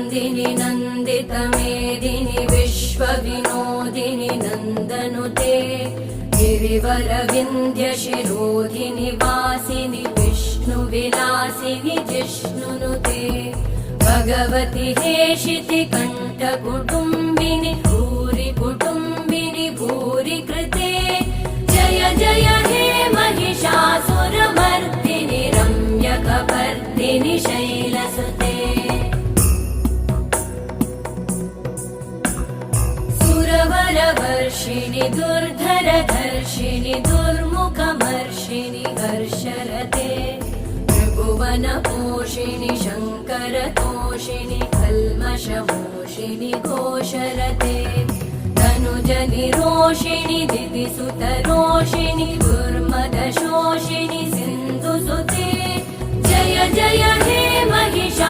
नन्दिनि नन्दितमेदिनि विश्वविनोदिनि नन्दनुते गिरिवरविन्ध्यशिरोधिनि वासिनि विष्णुविलासिनि जिष्णुनुते भगवति हेशिति कण्ठकुटुम्बिनि भूरि कुटुम्बिनि भूरि कृते जय जय हे महिषासुरमर्दिनि रम्यकपर्दिनि शैलसुते सुरवरवर्षिणि दुर्धरधर्षिणि दुर्मुखमर्षिणि हर्षरते त्रिभुवनपोषिणि शङ्करतोषिणि कल्मषमोषिणि घोषरते तनुजनिरोषिणि दिदिसुतरोषिणि दुर्मदशोषिणि सिन्धुसुते जय जय हे महिषासुरमर्दिनि